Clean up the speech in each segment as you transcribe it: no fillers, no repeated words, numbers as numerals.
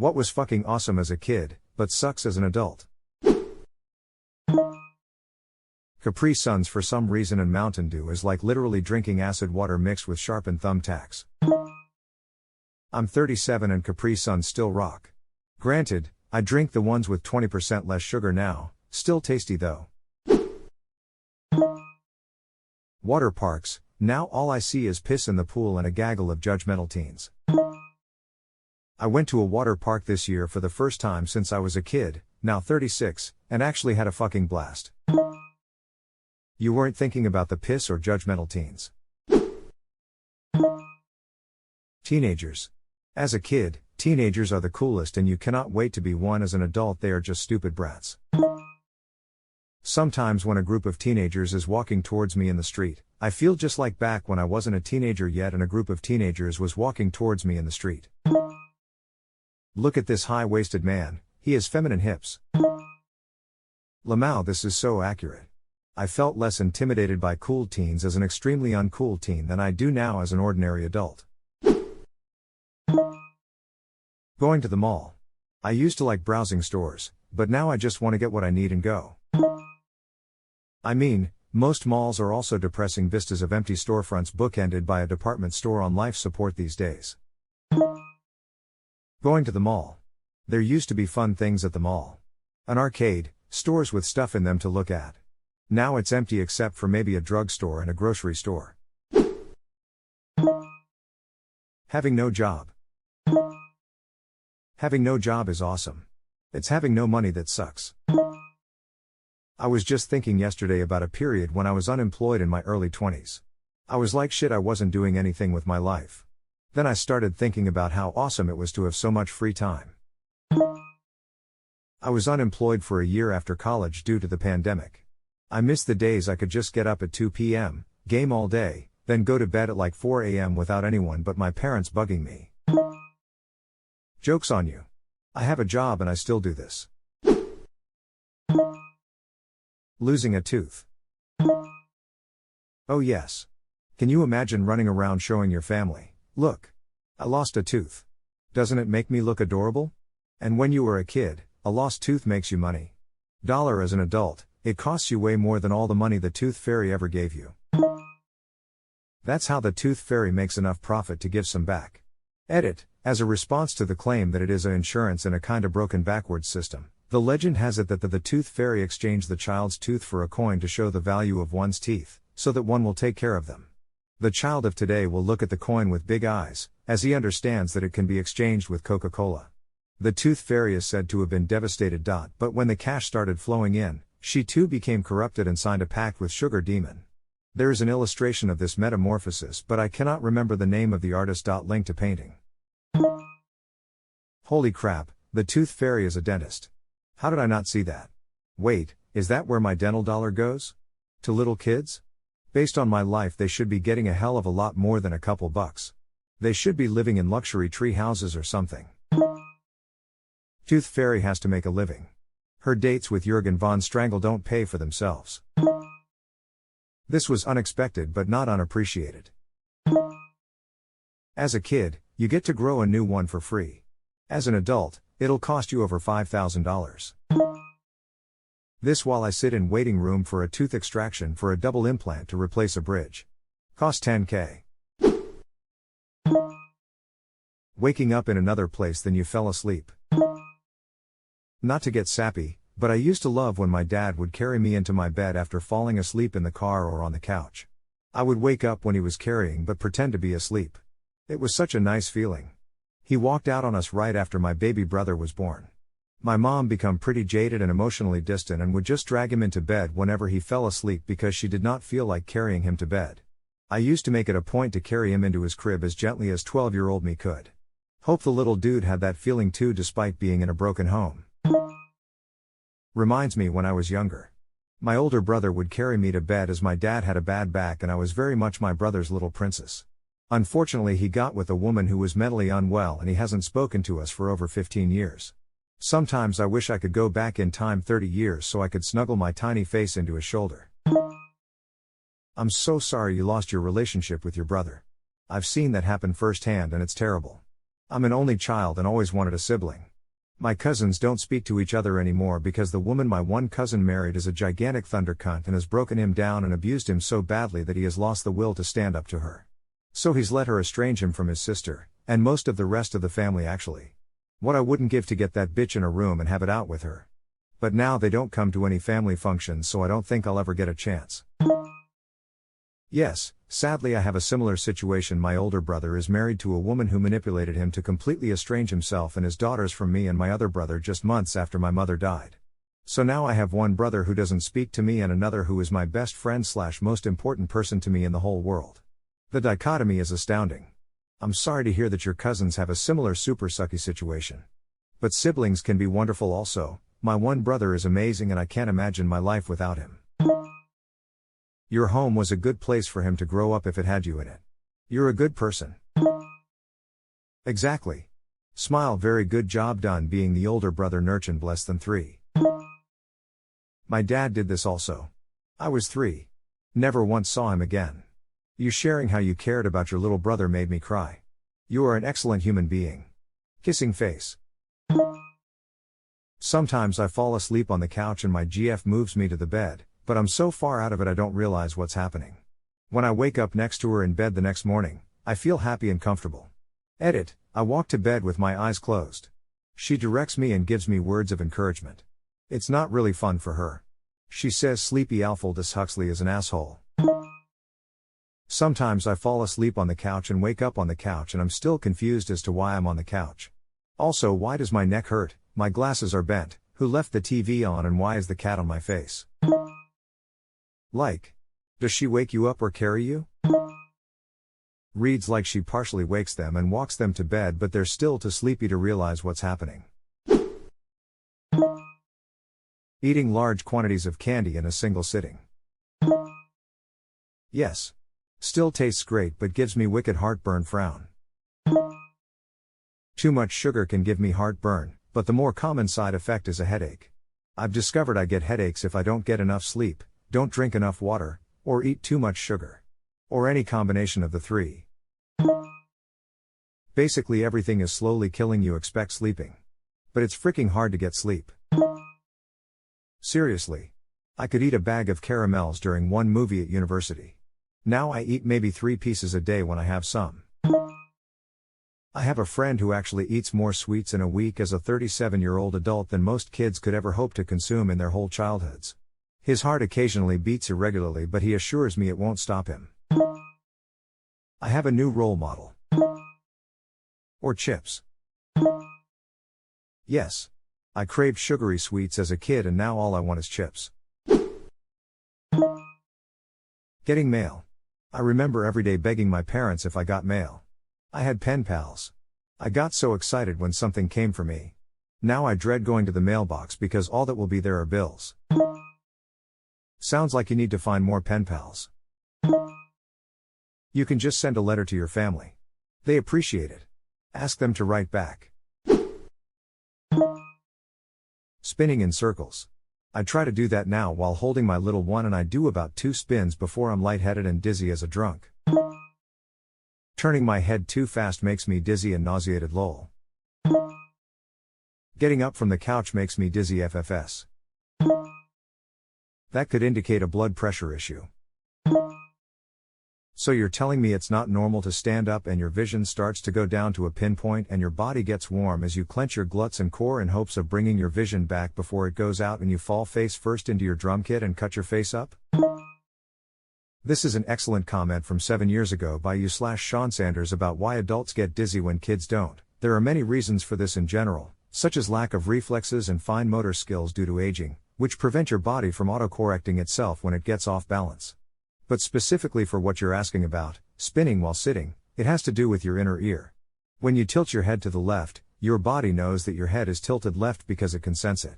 What was fucking awesome as a kid, but sucks as an adult? Capri Suns for some reason, and Mountain Dew is like literally drinking acid water mixed with sharpened thumbtacks. I'm 37 and Capri Suns still rock. Granted, I drink the ones with 20% less sugar now, still tasty though. Water parks, now all I see is piss in the pool and a gaggle of judgmental teens. I went to a water park this year for the first time since I was a kid, now 36, and actually had a fucking blast. You weren't thinking about the piss or judgmental teens. Teenagers. As a kid, teenagers are the coolest and you cannot wait to be one. As an adult, they are just stupid brats. Sometimes when a group of teenagers is walking towards me in the street, I feel just like back when I wasn't a teenager yet and a group of teenagers was walking towards me in the street. Look at this high-waisted man, he has feminine hips. Lamau, this is so accurate. I felt less intimidated by cool teens as an extremely uncool teen than I do now as an ordinary adult. Going to the mall. I used to like browsing stores, but now I just want to get what I need and go. I mean, most malls are also depressing vistas of empty storefronts bookended by a department store on life support these days. Going to the mall. There used to be fun things at the mall. An arcade, stores with stuff in them to look at. Now it's empty except for maybe a drugstore and a grocery store. Having no job. Having no job is awesome. It's having no money that sucks. I was just thinking yesterday about a period when I was unemployed in my early 20s. I was like shit, I wasn't doing anything with my life. Then I started thinking about how awesome it was to have so much free time. I was unemployed for a year after college due to the pandemic. I missed the days I could just get up at 2 p.m., game all day, then go to bed at like 4 a.m. without anyone but my parents bugging me. Joke's on you. I have a job and I still do this. Losing a tooth. Oh yes. Can you imagine running around showing your family, look, I lost a tooth. Doesn't it make me look adorable? And when you were a kid, a lost tooth makes you money. As an adult, it costs you way more than all the money the tooth fairy ever gave you. That's how the tooth fairy makes enough profit to give some back. Edit, as a response to the claim that it is a insurance in a kinda broken backwards system, the legend has it that the tooth fairy exchanged the child's tooth for a coin to show the value of one's teeth, so that one will take care of them. The child of today will look at the coin with big eyes, as he understands that it can be exchanged with Coca-Cola. The tooth fairy is said to have been devastated. But when the cash started flowing in, she too became corrupted and signed a pact with Sugar Demon. There is an illustration of this metamorphosis, but I cannot remember the name of the artist. Link to painting. Holy crap, the tooth fairy is a dentist. How did I not see that? Wait, is that where my dental dollar goes? To little kids? Based on my life, they should be getting a hell of a lot more than a couple bucks. They should be living in luxury tree houses or something. Tooth fairy has to make a living. Her dates with Jurgen von Strangle don't pay for themselves. This was unexpected but not unappreciated. As a kid, you get to grow a new one for free. As an adult, it'll cost you over $5,000. This while I sit in waiting room for a tooth extraction for a double implant to replace a bridge. Cost $10K. Waking up in another place than you fell asleep. Not to get sappy, but I used to love when my dad would carry me into my bed after falling asleep in the car or on the couch. I would wake up when he was carrying but pretend to be asleep. It was such a nice feeling. He walked out on us right after my baby brother was born. My mom became pretty jaded and emotionally distant and would just drag him into bed whenever he fell asleep because she did not feel like carrying him to bed. I used to make it a point to carry him into his crib as gently as 12-year-old me could. Hope the little dude had that feeling too despite being in a broken home. Reminds me when I was younger. My older brother would carry me to bed as my dad had a bad back and I was very much my brother's little princess. Unfortunately, he got with a woman who was mentally unwell and he hasn't spoken to us for over 15 years. Sometimes I wish I could go back in time 30 years so I could snuggle my tiny face into his shoulder. I'm so sorry you lost your relationship with your brother. I've seen that happen firsthand and it's terrible. I'm an only child and always wanted a sibling. My cousins don't speak to each other anymore because the woman my one cousin married is a gigantic thunder cunt and has broken him down and abused him so badly that he has lost the will to stand up to her. So he's let her estrange him from his sister, and most of the rest of the family actually. What I wouldn't give to get that bitch in a room and have it out with her. But now they don't come to any family functions, so I don't think I'll ever get a chance. Yes, sadly I have a similar situation. My older brother is married to a woman who manipulated him to completely estrange himself and his daughters from me and my other brother just months after my mother died. So now I have one brother who doesn't speak to me and another who is my best friend / most important person to me in the whole world. The dichotomy is astounding. I'm sorry to hear that your cousins have a similar super sucky situation. But siblings can be wonderful also. My one brother is amazing and I can't imagine my life without him. Your home was a good place for him to grow up if it had you in it. You're a good person. Exactly. Smile. Very good job done being the older brother. Nurchin less than 3. My dad did this also. I was 3. Never once saw him again. You sharing how you cared about your little brother made me cry. You are an excellent human being. Kissing face. Sometimes I fall asleep on the couch and my GF moves me to the bed, but I'm so far out of it I don't realize what's happening. When I wake up next to her in bed the next morning, I feel happy and comfortable. Edit, I walk to bed with my eyes closed. She directs me and gives me words of encouragement. It's not really fun for her. She says Sleepy Aldous Huxley is an asshole. Sometimes I fall asleep on the couch and wake up on the couch and I'm still confused as to why I'm on the couch. Also, why does my neck hurt, my glasses are bent, who left the TV on, and why is the cat on my face? Like. Does she wake you up or carry you? Reads like she partially wakes them and walks them to bed but they're still too sleepy to realize what's happening. Eating large quantities of candy in a single sitting. Yes. Still tastes great but gives me wicked heartburn. Frown. Too much sugar can give me heartburn, but the more common side effect is a headache. I've discovered I get headaches if I don't get enough sleep, don't drink enough water, or eat too much sugar. Or any combination of the 3. Basically everything is slowly killing you. Expect sleeping. But it's freaking hard to get sleep. Seriously. I could eat a bag of caramels during one movie at university. Now I eat maybe 3 pieces a day when I have some. I have a friend who actually eats more sweets in a week as a 37-year-old adult than most kids could ever hope to consume in their whole childhoods. His heart occasionally beats irregularly but he assures me it won't stop him. I have a new role model. Or chips. Yes. I craved sugary sweets as a kid and now all I want is chips. Getting mail. I remember every day begging my parents if I got mail. I had pen pals. I got so excited when something came for me. Now I dread going to the mailbox because all that will be there are bills. Sounds like you need to find more pen pals. You can just send a letter to your family. They appreciate it. Ask them to write back. Spinning in circles. I try to do that now while holding my little one and I do about 2 spins before I'm lightheaded and dizzy as a drunk. Turning my head too fast makes me dizzy and nauseated. Lol. Getting up from the couch makes me dizzy. FFS. That could indicate a blood pressure issue. So you're telling me it's not normal to stand up and your vision starts to go down to a pinpoint and your body gets warm as you clench your glutes and core in hopes of bringing your vision back before it goes out and you fall face first into your drum kit and cut your face up? This is an excellent comment from 7 years ago by you/Sean Sanders about why adults get dizzy when kids don't. There are many reasons for this in general, such as lack of reflexes and fine motor skills due to aging, which prevent your body from autocorrecting itself when it gets off balance. But specifically for what you're asking about, spinning while sitting, it has to do with your inner ear. When you tilt your head to the left, your body knows that your head is tilted left because it can sense it.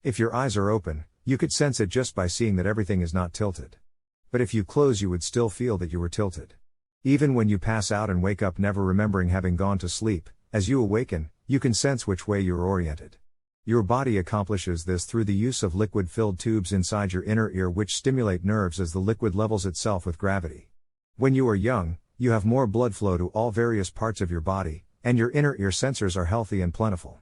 If your eyes are open, you could sense it just by seeing that everything is not tilted. But if you close you would still feel that you were tilted. Even when you pass out and wake up never remembering having gone to sleep, as you awaken, you can sense which way you're oriented. Your body accomplishes this through the use of liquid-filled tubes inside your inner ear which stimulate nerves as the liquid levels itself with gravity. When you are young, you have more blood flow to all various parts of your body, and your inner ear sensors are healthy and plentiful.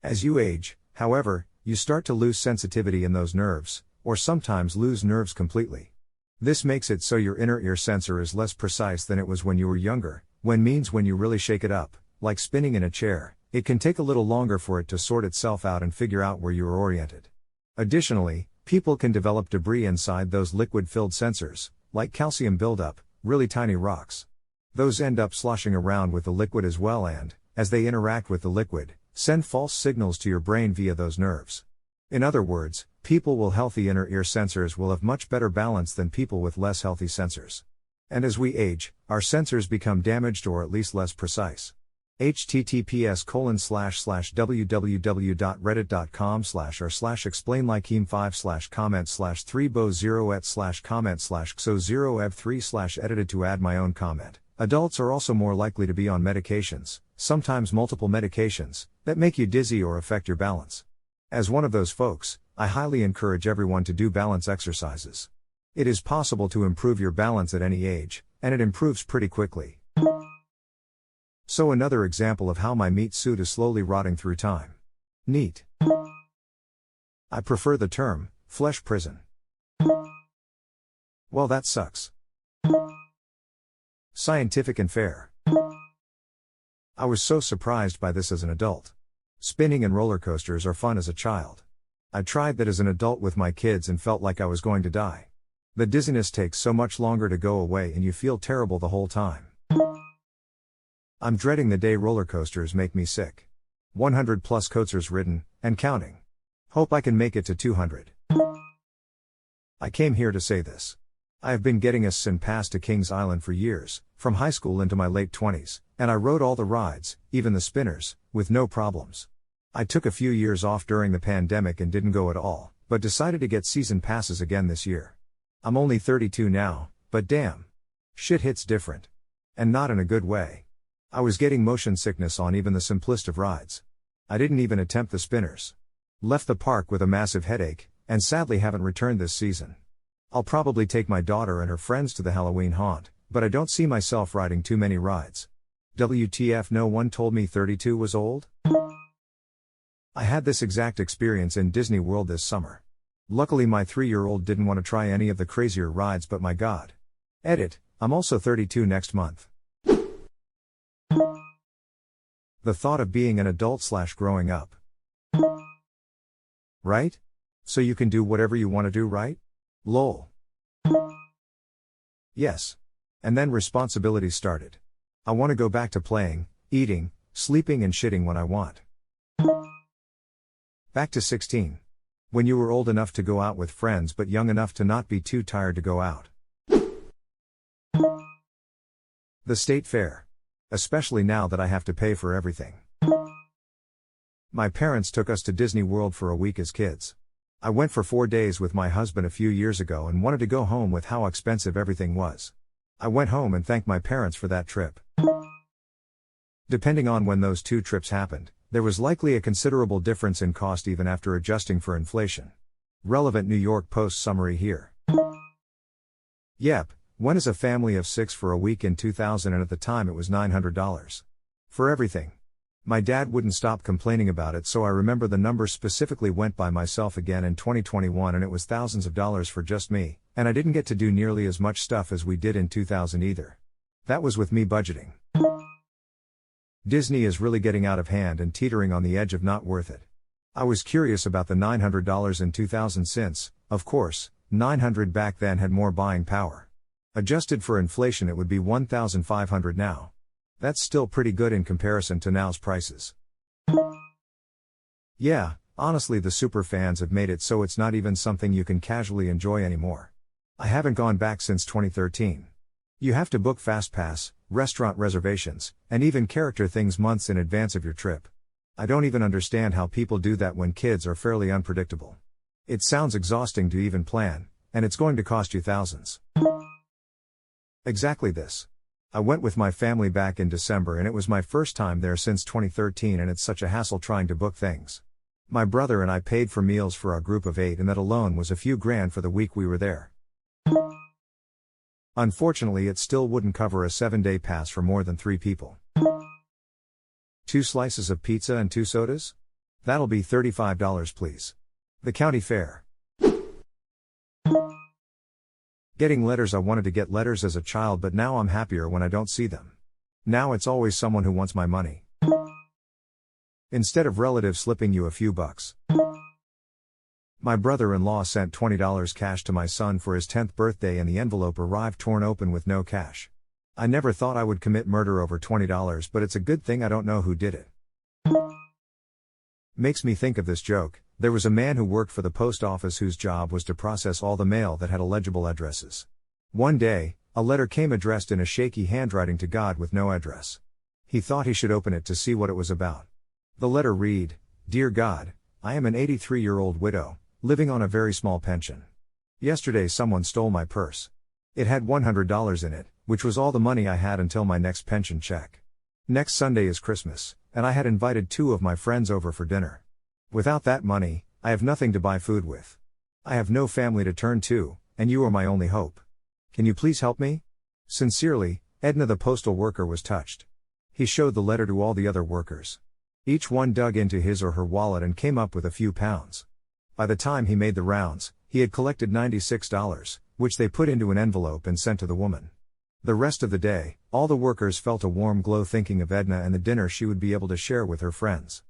As you age, however, you start to lose sensitivity in those nerves, or sometimes lose nerves completely. This makes it so your inner ear sensor is less precise than it was when you were younger, means when you really shake it up, like spinning in a chair, it can take a little longer for it to sort itself out and figure out where you are oriented. Additionally, people can develop debris inside those liquid-filled sensors, like calcium buildup, really tiny rocks. Those end up sloshing around with the liquid as well and, as they interact with the liquid, send false signals to your brain via those nerves. In other words, people with healthy inner ear sensors will have much better balance than people with less healthy sensors. And as we age, our sensors become damaged or at least less precise. https://www.reddit.com//comment/3bo0et/comment/xo0ev3/edited to add my own comment. Adults are also more likely to be on medications, sometimes multiple medications, that make you dizzy or affect your balance. As one of those folks, I highly encourage everyone to do balance exercises. It is possible to improve your balance at any age, and it improves pretty quickly. So another example of how my meat suit is slowly rotting through time. Neat. I prefer the term, flesh prison. Well, that sucks. Scientific and fair. I was so surprised by this as an adult. Spinning and roller coasters are fun as a child. I tried that as an adult with my kids and felt like I was going to die. The dizziness takes so much longer to go away and you feel terrible the whole time. I'm dreading the day roller coasters make me sick. 100 plus coasters ridden, and counting. Hope I can make it to 200. I came here to say this. I have been getting a SIN pass to Kings Island for years, from high school into my late 20s, and I rode all the rides, even the spinners, with no problems. I took a few years off during the pandemic and didn't go at all, but decided to get season passes again this year. I'm only 32 now, but damn. Shit hits different. And not in a good way. I was getting motion sickness on even the simplest of rides. I didn't even attempt the spinners. Left the park with a massive headache, and sadly haven't returned this season. I'll probably take my daughter and her friends to the Halloween haunt, but I don't see myself riding too many rides. WTF, no one told me 32 was old? I had this exact experience in Disney World this summer. Luckily my 3-year-old didn't want to try any of the crazier rides, but my god. Edit, I'm also 32 next month. The thought of being an adult/growing up. Right? So you can do whatever you want to do, right? Lol. Yes. And then responsibilities started. I want to go back to playing, eating, sleeping and shitting when I want. Back to 16. When you were old enough to go out with friends but young enough to not be too tired to go out. The state fair. Especially now that I have to pay for everything. My parents took us to Disney World for a week as kids. I went for 4 days with my husband a few years ago and wanted to go home with how expensive everything was. I went home and thanked my parents for that trip. Depending on when those 2 trips happened, there was likely a considerable difference in cost even after adjusting for inflation. Relevant New York Post summary here. Yep, went as a family of 6 for a week in 2000 and at the time it was $900. For everything. My dad wouldn't stop complaining about it, so I remember the number specifically went by myself again in 2021 and it was thousands of dollars for just me, and I didn't get to do nearly as much stuff as we did in 2000 either. That was with me budgeting. Disney is really getting out of hand and teetering on the edge of not worth it. I was curious about the $900 in 2000 since, of course, $900 back then had more buying power. Adjusted for inflation it would be $1,500 now. That's still pretty good in comparison to now's prices. Yeah, honestly the superfans have made it so it's not even something you can casually enjoy anymore. I haven't gone back since 2013. You have to book FastPass, restaurant reservations, and even character things months in advance of your trip. I don't even understand how people do that when kids are fairly unpredictable. It sounds exhausting to even plan, and it's going to cost you thousands. Exactly this. I went with my family back in December and it was my first time there since 2013 and it's such a hassle trying to book things. My brother and I paid for meals for our group of 8 and that alone was a few grand for the week we were there. Unfortunately it still wouldn't cover a 7-day pass for more than 3 people. 2 slices of pizza and 2 sodas? That'll be $35 please. The county fair. Getting letters. I wanted to get letters as a child, but now I'm happier when I don't see them. Now it's always someone who wants my money. Instead of relatives slipping you a few bucks. My brother-in-law sent $20 cash to my son for his 10th birthday and the envelope arrived torn open with no cash. I never thought I would commit murder over $20, but it's a good thing I don't know who did it. Makes me think of this joke. There was a man who worked for the post office whose job was to process all the mail that had illegible addresses. One day, a letter came addressed in a shaky handwriting to God with no address. He thought he should open it to see what it was about. The letter read, "Dear God, I am an 83-year-old widow, living on a very small pension. Yesterday someone stole my purse. It had $100 in it, which was all the money I had until my next pension check. Next Sunday is Christmas, and I had invited 2 of my friends over for dinner. Without that money, I have nothing to buy food with. I have no family to turn to, and you are my only hope. Can you please help me? Sincerely, Edna." The postal worker was touched. He showed the letter to all the other workers. Each one dug into his or her wallet and came up with a few pounds. By the time he made the rounds, he had collected $96, which they put into an envelope and sent to the woman. The rest of the day, all the workers felt a warm glow thinking of Edna and the dinner she would be able to share with her friends.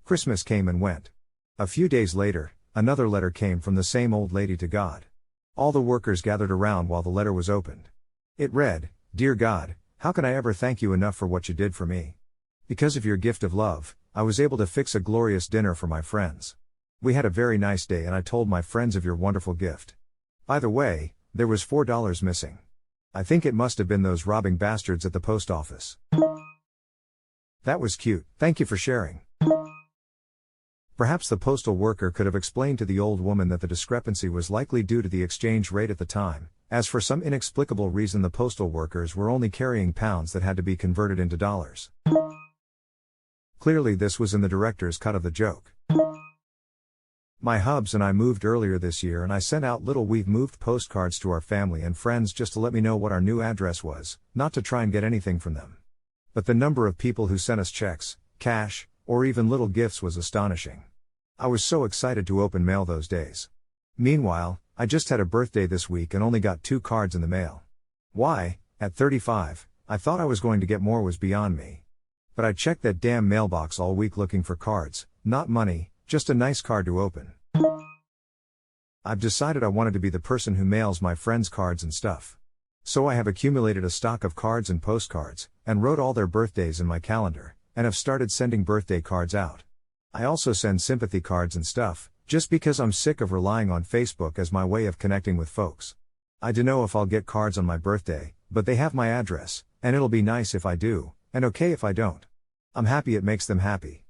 Christmas came and went. A few days later, another letter came from the same old lady to God. All the workers gathered around while the letter was opened. It read, "Dear God, how can I ever thank you enough for what you did for me? Because of your gift of love, I was able to fix a glorious dinner for my friends. We had a very nice day and I told my friends of your wonderful gift. By the way, there was $4 missing. I think it must have been those robbing bastards at the post office. That was cute, thank you for sharing." Perhaps the postal worker could have explained to the old woman that the discrepancy was likely due to the exchange rate at the time, as for some inexplicable reason the postal workers were only carrying pounds that had to be converted into dollars. Clearly this was in the director's cut of the joke. My hubs and I moved earlier this year and I sent out little "We've moved" postcards to our family and friends just to let me know what our new address was, not to try and get anything from them. But the number of people who sent us checks, cash, or even little gifts was astonishing. I was so excited to open mail those days. Meanwhile, I just had a birthday this week and only got 2 cards in the mail. Why, at 35, I thought I was going to get more was beyond me. But I checked that damn mailbox all week looking for cards, not money, just a nice card to open. I've decided I wanted to be the person who mails my friends cards and stuff. So I have accumulated a stock of cards and postcards, and wrote all their birthdays in my calendar, and have started sending birthday cards out. I also send sympathy cards and stuff, just because I'm sick of relying on Facebook as my way of connecting with folks. I dunno if I'll get cards on my birthday, but they have my address, and it'll be nice if I do, and okay if I don't. I'm happy it makes them happy.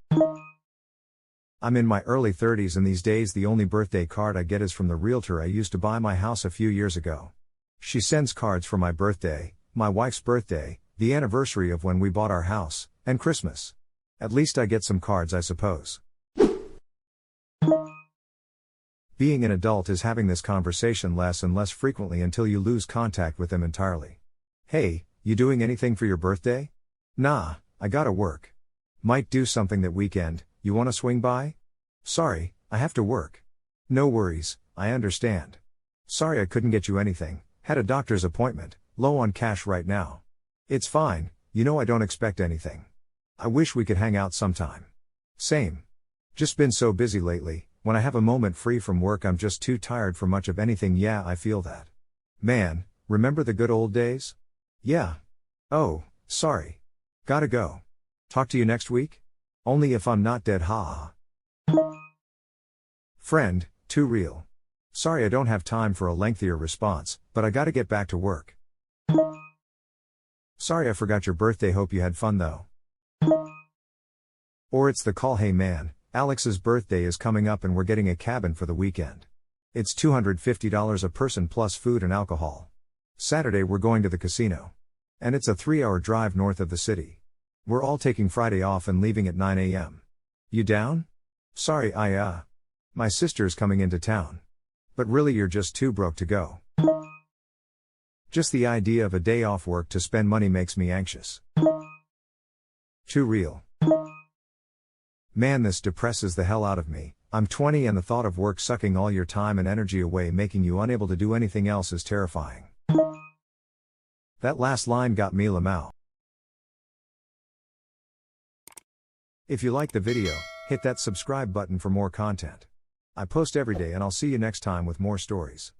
I'm in my early 30s and these days the only birthday card I get is from the realtor I used to buy my house a few years ago. She sends cards for my birthday, my wife's birthday, the anniversary of when we bought our house, and Christmas. At least I get some cards, I suppose. Being an adult is having this conversation less and less frequently until you lose contact with them entirely. "Hey, you doing anything for your birthday?" "Nah, I gotta work." "Might do something that weekend, you wanna swing by?" "Sorry, I have to work." "No worries, I understand." "Sorry I couldn't get you anything, had a doctor's appointment, low on cash right now." "It's fine, you know I don't expect anything. I wish we could hang out sometime." "Same. Just been so busy lately, when I have a moment free from work I'm just too tired for much of anything." "Yeah, I feel that. Man, remember the good old days?" "Yeah. Oh, sorry. Gotta go. Talk to you next week? Only if I'm not dead, ha ha." Friend, too real. Sorry I don't have time for a lengthier response, but I gotta get back to work. Sorry I forgot your birthday, hope you had fun though. Or it's the call, "Hey man, Alex's birthday is coming up and we're getting a cabin for the weekend. It's $250 a person plus food and alcohol. Saturday we're going to the casino. And it's a 3-hour drive north of the city. We're all taking Friday off and leaving at 9 a.m. You down? Sorry, my sister's coming into town. But really you're just too broke to go. Just the idea of a day off work to spend money makes me anxious. Too real. Man, this depresses the hell out of me. I'm 20 and the thought of work sucking all your time and energy away, making you unable to do anything else, is terrifying. That last line got me lamau. If you liked the video, hit that subscribe button for more content. I post every day and I'll see you next time with more stories.